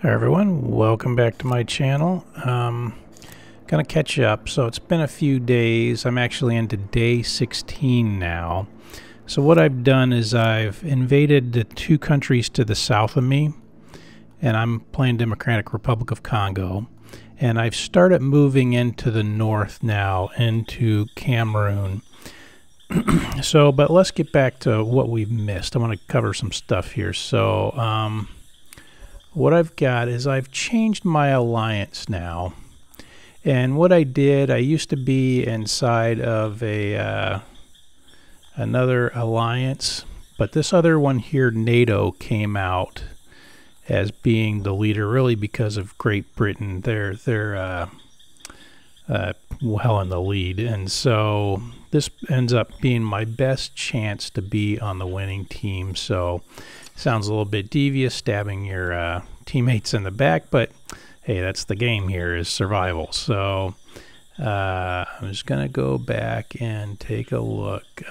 Hi everyone, welcome back to my channel. Gonna catch up. So it's been a few days. I'm actually into day 16 now. So what I've done is I've invaded the two countries to the south of me, and I'm playing Democratic Republic of Congo. And I've started moving into the north now, into Cameroon. But let's get back to what we've missed. I want to cover some stuff here. So what I've got is I've changed my alliance now. And what I did, I used to be inside of another alliance, but this other one here, NATO, came out as being the leader, really because of Great Britain. They're well in the lead, and so this ends up being my best chance to be on the winning team. So sounds a little bit devious, stabbing your teammates in the back, but hey, that's the game here, is survival. So I'm just gonna go back and take a look.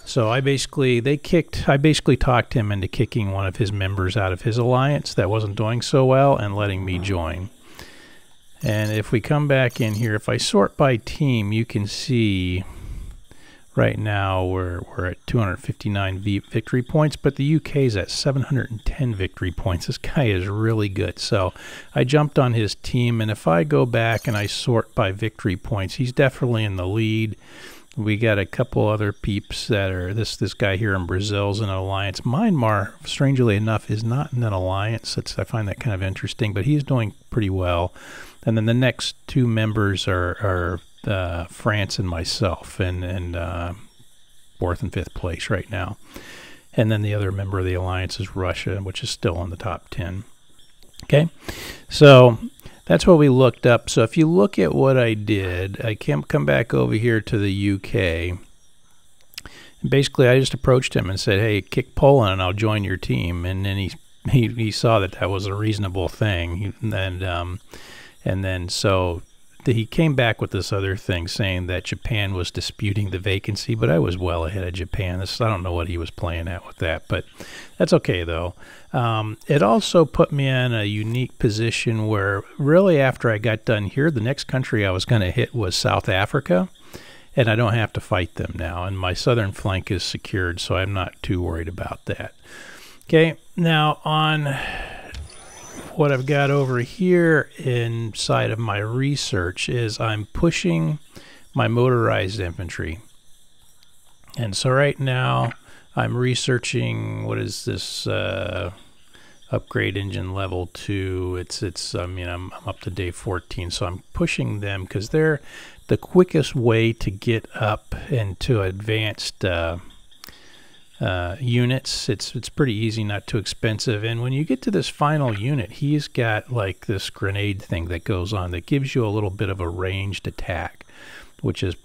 So I basically talked him into kicking one of his members out of his alliance that wasn't doing so well and letting me join. And if we come back in here, if I sort by team, you can see right now we're at 259 victory points, but the UK is at 710 victory points. This guy is really good. So I jumped on his team, and if I go back and I sort by victory points, he's definitely in the lead. We got a couple other peeps that are, this guy here in Brazil's in an alliance. Myanmar, strangely enough, is not in an alliance. I find that kind of interesting, but he's doing pretty well. And then the next two members are France and myself, and fourth and fifth place right now. And then the other member of the alliance is Russia, which is still in the top 10. Okay, so that's what we looked up. So if you look at what I did, I can come back over here to the UK. And basically, I just approached him and said, "Hey, kick Poland, and I'll join your team." And then he saw that that was a reasonable thing, and then so he came back with this other thing saying that Japan was disputing the vacancy, but I was well ahead of Japan. I don't know what he was playing at with that, but that's okay though. It also put me in a unique position where really after I got done here, the next country I was going to hit was South Africa, and I don't have to fight them now, and my southern flank is secured, so I'm not too worried about that. Okay, now on what I've got over here inside of my research is I'm pushing my motorized infantry. And so right now I'm researching, what is this, upgrade engine level 2. I mean, I'm up to day 14, so I'm pushing them because they're the quickest way to get up into advanced units. It's pretty easy, not too expensive. And when you get to this final unit, he's got like this grenade thing that goes on that gives you a little bit of a ranged attack, which is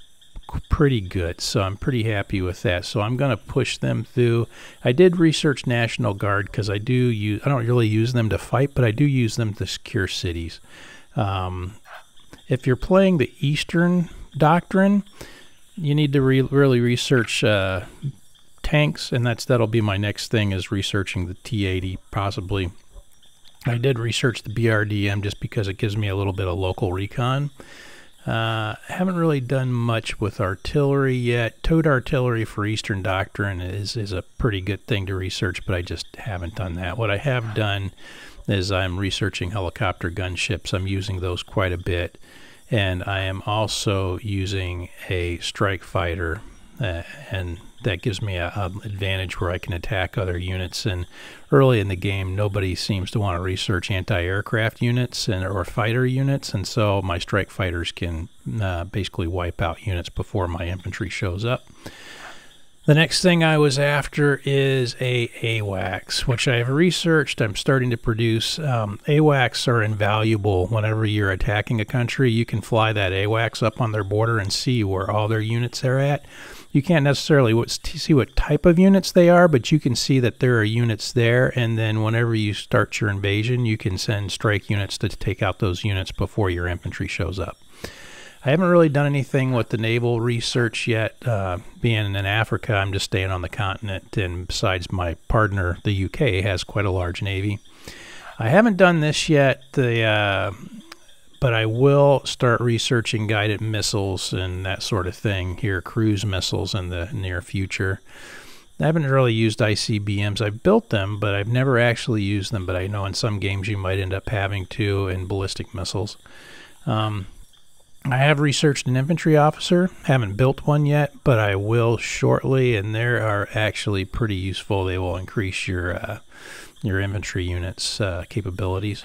pretty good. So I'm pretty happy with that. So I'm going to push them through. I did research National Guard because I don't really use them to fight, but I do use them to secure cities. If you're playing the Eastern Doctrine, you need to really research tanks, and that'll be my next thing, is researching the T-80 possibly. I did research the BRDM just because it gives me a little bit of local recon. Haven't really done much with artillery yet. Towed artillery for Eastern Doctrine is a pretty good thing to research, but I just haven't done that. What I have done is I'm researching helicopter gunships. I'm using those quite a bit, and I am also using a strike fighter, and that gives me an advantage where I can attack other units. And early in the game, nobody seems to want to research anti-aircraft units or fighter units, and so my strike fighters can basically wipe out units before my infantry shows up. The next thing I was after is AWACS, which I've researched. I'm starting to produce. AWACS are invaluable whenever you're attacking a country. You can fly that AWACS up on their border and see where all their units are at. You can't necessarily see what type of units they are, but you can see that there are units there, and then whenever you start your invasion, you can send strike units to take out those units before your infantry shows up. I haven't really done anything with the naval research yet. Being in Africa, I'm just staying on the continent, and besides, my partner, the UK, has quite a large navy. I haven't done this yet, but I will start researching guided missiles and that sort of thing here, cruise missiles in the near future. I haven't really used ICBMs. I've built them, but I've never actually used them, but I know in some games you might end up having to in ballistic missiles. I have researched an infantry officer. Haven't built one yet, but I will shortly, and they are actually pretty useful. They will increase your infantry units' capabilities.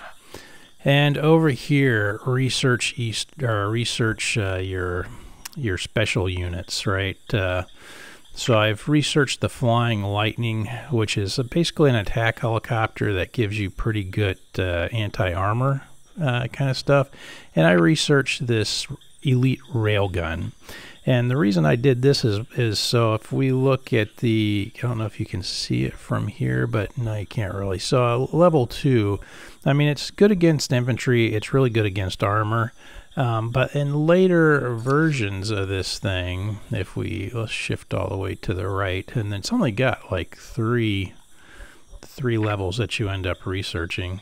And over here, research your special units, right? So I've researched the Flying Lightning, which is basically an attack helicopter that gives you pretty good anti-armor kind of stuff. And I researched this elite railgun. And the reason I did this is so if we look at the, I don't know if you can see it from here, but no, you can't really. So level 2, I mean, it's good against infantry. It's really good against armor. But in later versions of this thing, let's shift all the way to the right, and it's only got like three levels that you end up researching.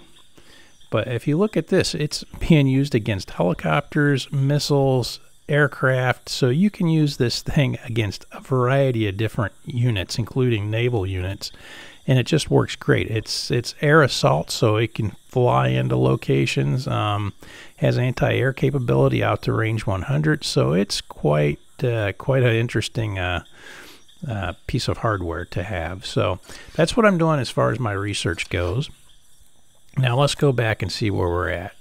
But if you look at this, it's being used against helicopters, missiles, aircraft, so you can use this thing against a variety of different units, including naval units, and it just works great. It's air assault, so it can fly into locations, has anti-air capability out to range 100, so it's quite an interesting piece of hardware to have. So that's what I'm doing as far as my research goes. Now let's go back and see where we're at.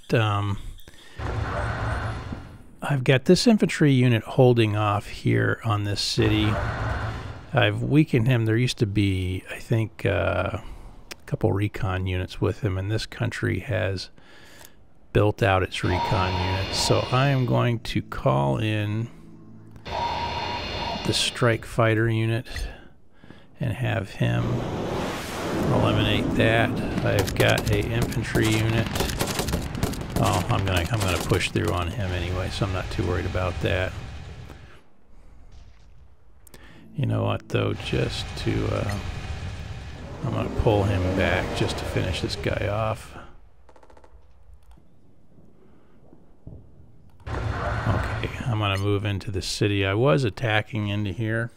I've got this infantry unit holding off here on this city. I've weakened him. There used to be, I think, a couple recon units with him, and this country has built out its recon units. So I am going to call in the strike fighter unit and have him eliminate that. I've got a infantry unit. Oh, I'm gonna push through on him anyway, so I'm not too worried about that. You know what, though, just to I'm gonna pull him back just to finish this guy off. Okay, I'm gonna move into the city. I was attacking into here.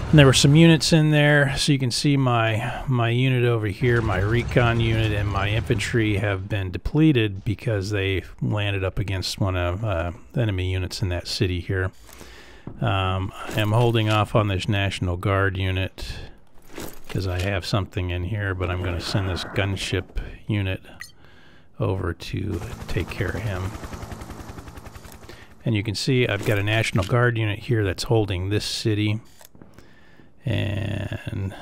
And there were some units in there, so you can see my unit over here, my recon unit, and my infantry have been depleted because they landed up against one of the enemy units in that city here. I'm holding off on this National Guard unit because I have something in here, but I'm going to send this gunship unit over to take care of him. And you can see I've got a National Guard unit here that's holding this city. And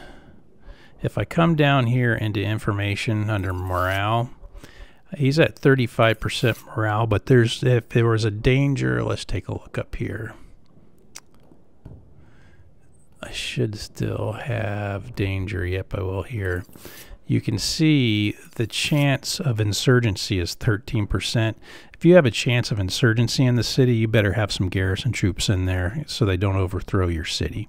if I come down here into information under morale, he's at 35% morale, but if there was a danger, let's take a look up here. I should still have danger. Yep, I will here. You can see the chance of insurgency is 13%. If you have a chance of insurgency in the city, you better have some garrison troops in there so they don't overthrow your city.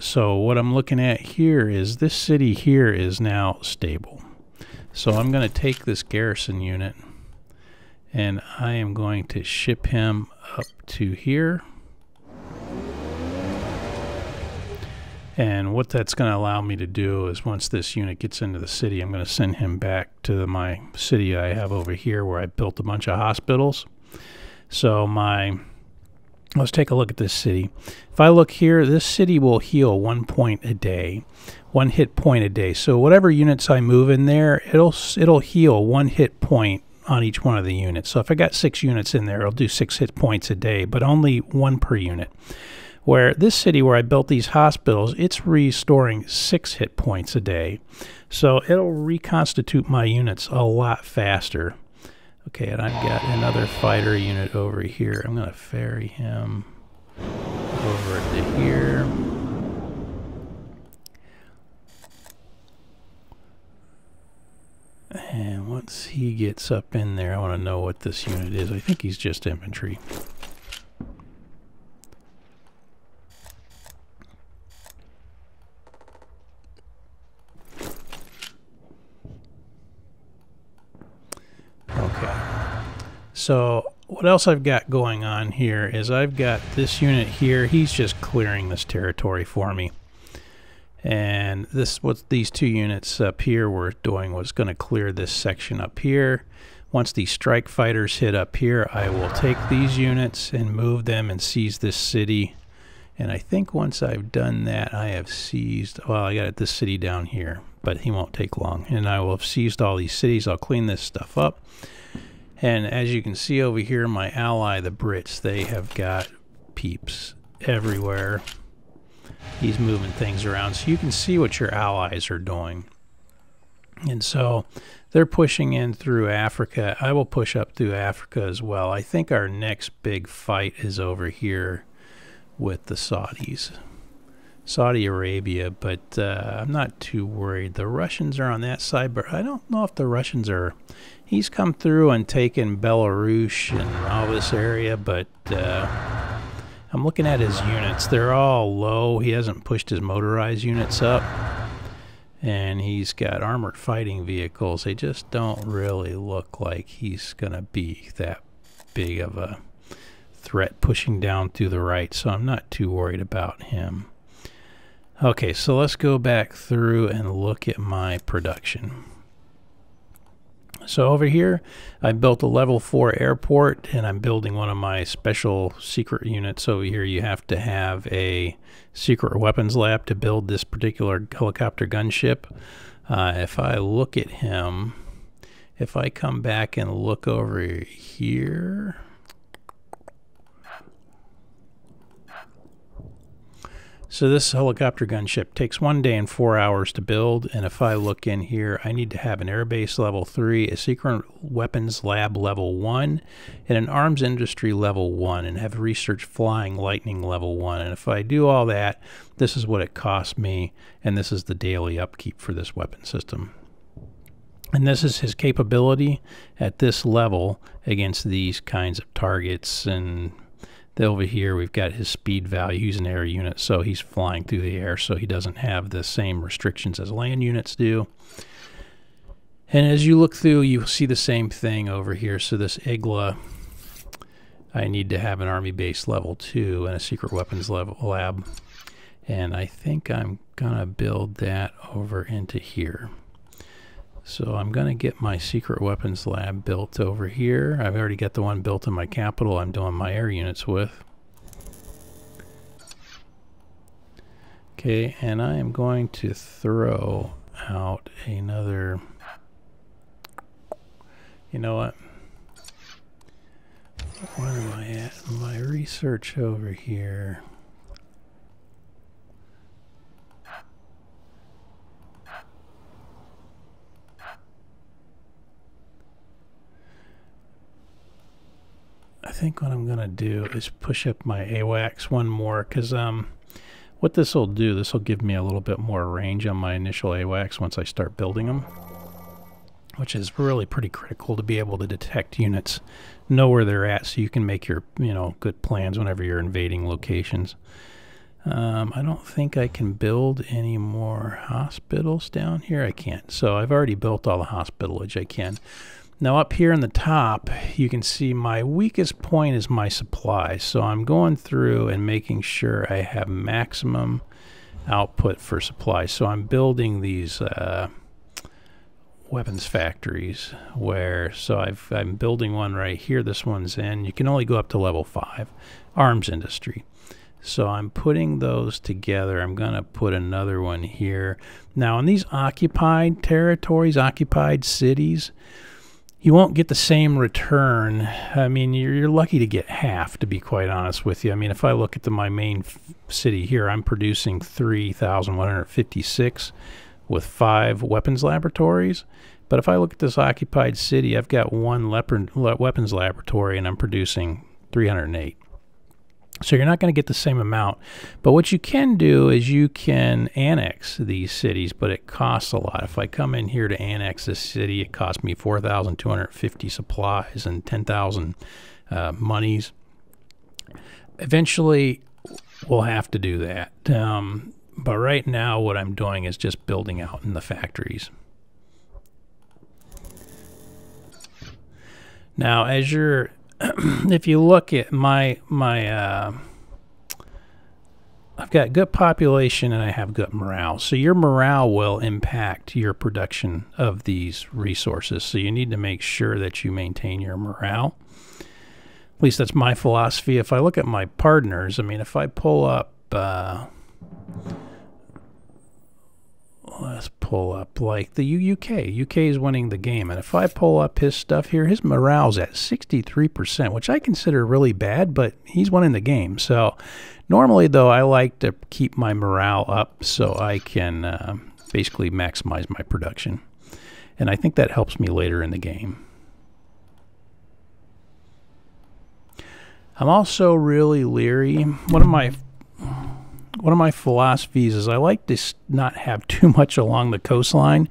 So what I'm looking at here is this city here is now stable. So I'm going to take this garrison unit and I am going to ship him up to here. And what that's going to allow me to do is once this unit gets into the city, I'm going to send him back to my city I have over here where I built a bunch of hospitals. So let's take a look at this city. If I look here, this city will heal 1 point a day, 1 hit point a day. So whatever units I move in there, it'll heal 1 hit point on each one of the units. So if I got 6 units in there, it'll do 6 hit points a day, but only 1 per unit. Where this city where I built these hospitals, it's restoring 6 hit points a day. So it'll reconstitute my units a lot faster. Okay, and I've got another fighter unit over here. I'm going to ferry him over to here. And once he gets up in there, I want to know what this unit is. I think he's just infantry. Okay. So what else I've got going on here is I've got this unit here. He's just clearing this territory for me. And this, what these two units up here were doing was going to clear this section up here. Once these strike fighters hit up here, I will take these units and move them and seize this city. And I think once I've done that, I have seized, well, I got this city down here, but he won't take long. And I will have seized all these cities. I'll clean this stuff up. And as you can see over here, my ally, the Brits, they have got peeps everywhere. He's moving things around, so you can see what your allies are doing. And so they're pushing in through Africa. I will push up through Africa as well. I think our next big fight is over here with the Saudis, Saudi Arabia, but I'm not too worried. The Russians are on that side, but I don't know if the Russians are. He's come through and taken Belarus and all this area, but I'm looking at his units. They're all low. He hasn't pushed his motorized units up. And he's got armored fighting vehicles. They just don't really look like he's going to be that big of a threat pushing down through the right. So I'm not too worried about him. Okay, so let's go back through and look at my production. So over here, I built a level 4 airport, and I'm building one of my special secret units. Over here, you have to have a secret weapons lab to build this particular helicopter gunship. If I look at him, if I come back and look over here, so this helicopter gunship takes 1 day and 4 hours to build, and if I look in here, I need to have an airbase level 3, a secret weapons lab level 1, and an arms industry level 1, and have research flying lightning level 1. And if I do all that, this is what it costs me, and this is the daily upkeep for this weapon system. And this is his capability at this level against these kinds of targets. And over here we've got his speed value. He's an air unit, so he's flying through the air, so he doesn't have the same restrictions as land units do. And as you look through, you see the same thing over here. So this IGLA, I need to have an army base level 2 and a secret weapons level lab. And I think I'm gonna build that over into here. So I'm going to get my secret weapons lab built over here. I've already got the one built in my capital I'm doing my air units with. Okay, and I am going to throw out another, you know what? Where am I at? My research over here. I think what I'm going to do is push up my AWACS one more, because what this will do, this will give me a little bit more range on my initial AWACS once I start building them, which is really pretty critical to be able to detect units, know where they're at, so you can make your good plans whenever you're invading locations. I don't think I can build any more hospitals down here. I can't. So I've already built all the hospitalage I can. Now up here in the top, you can see my weakest point is my supplies. So I'm going through and making sure I have maximum output for supplies. So I'm building these weapons factories I'm building one right here. This one's in. You can only go up to level 5. Arms industry. So I'm putting those together. I'm going to put another one here. Now in these occupied territories, occupied cities, you won't get the same return. I mean, you're lucky to get half, to be quite honest with you. I mean, if I look at my main city here, I'm producing 3,156 with 5 weapons laboratories. But if I look at this occupied city, I've got 1 weapons laboratory and I'm producing 308. So you're not going to get the same amount. But what you can do is you can annex these cities, but it costs a lot. If I come in here to annex this city, it costs me 4,250 supplies and 10,000 monies. Eventually, we'll have to do that. But right now, what I'm doing is just building out in the factories. Now, as you're, if you look at my I've got good population and I have good morale. So your morale will impact your production of these resources. So you need to make sure that you maintain your morale. At least that's my philosophy. If I look at my partners, I mean, if I pull up, let's pull up like the UK. UK is winning the game. And if I pull up his stuff here, his morale's at 63%, which I consider really bad, but he's winning the game. So normally, though, I like to keep my morale up so I can basically maximize my production. And I think that helps me later in the game. I'm also really leery. One of my philosophies is I like to not have too much along the coastline,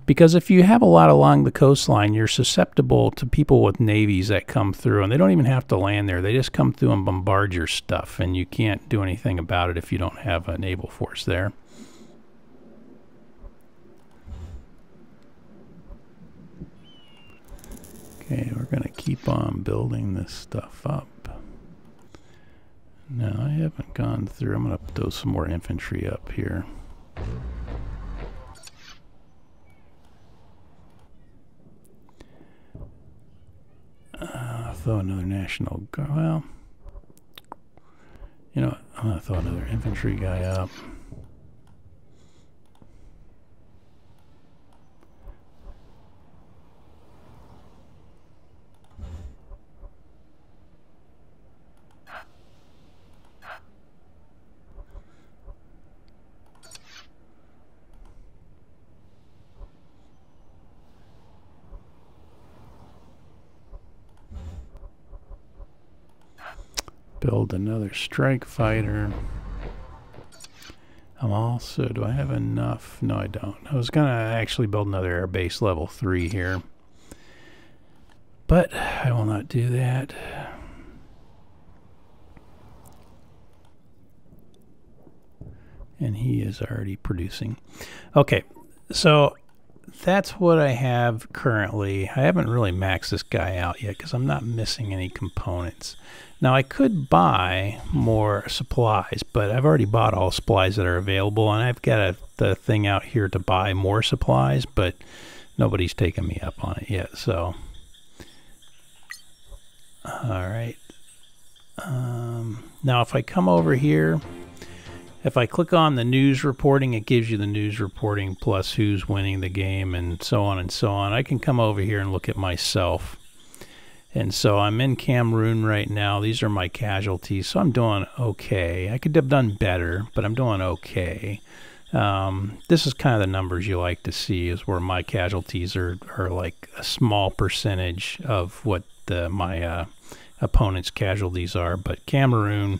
because if you have a lot along the coastline, you're susceptible to people with navies that come through, and they don't even have to land there. They just come through and bombard your stuff, and you can't do anything about it if you don't have a naval force there. Okay, we're going to keep on building this stuff up. No, I haven't gone through. I'm going to throw some more infantry up here. Throw another National Guard. Well, you know what? I'm going to throw another infantry guy up. Build another strike fighter. I'm also, do I have enough? No, I don't. I was going to actually build another air base level 3 here, but I will not do that. And he is already producing. Okay, so that's what I have currently. I haven't really maxed this guy out yet because I'm not missing any components. Now I could buy more supplies, but I've already bought all supplies that are available, and I've got the thing out here to buy more supplies, but nobody's taken me up on it yet. So, all right. Now if I come over here, if I click on the news reporting, it gives you the news reporting plus who's winning the game and so on and so on. I can come over here and look at myself. And so I'm in Cameroon right now. These are my casualties. So I'm doing okay. I could have done better, but I'm doing okay. This is kind of the numbers you like to see, is where my casualties are like a small percentage of what my opponent's casualties are. But Cameroon,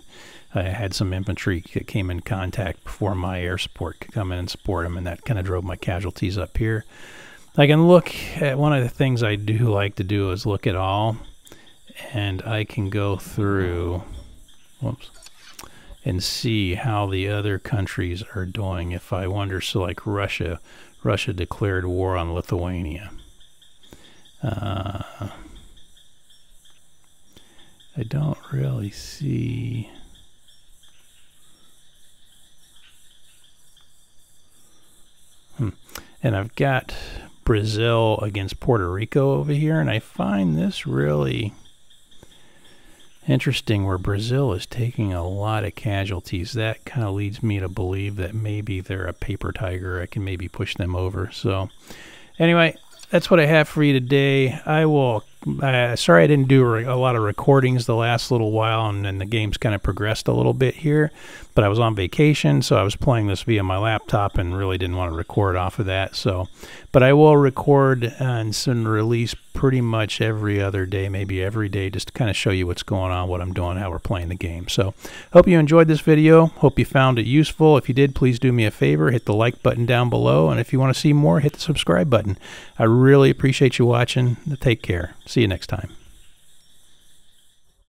I had some infantry that came in contact before my air support could come in and support them, and that kind of drove my casualties up here. I can look at, one of the things I do like to do is look at all, and I can go through, whoops, and see how the other countries are doing. If I wonder, so like Russia declared war on Lithuania. I don't really see. And I've got Brazil against Puerto Rico over here, and I find this really interesting where Brazil is taking a lot of casualties. That kind of leads me to believe that maybe they're a paper tiger. I can maybe push them over. So anyway, that's what I have for you today. I will, sorry I didn't do a lot of recordings the last little while, and the game's kind of progressed a little bit here, but I was on vacation, so I was playing this via my laptop and really didn't want to record off of that. So, but I will record and soon release pretty much every other day, maybe every day, just to kind of show you what's going on, what I'm doing, how we're playing the game. So hope you enjoyed this video. Hope you found it useful. If you did, please do me a favor, hit the like button down below, and if you want to see more, hit the subscribe button. I really appreciate you watching. Take care. See you next time.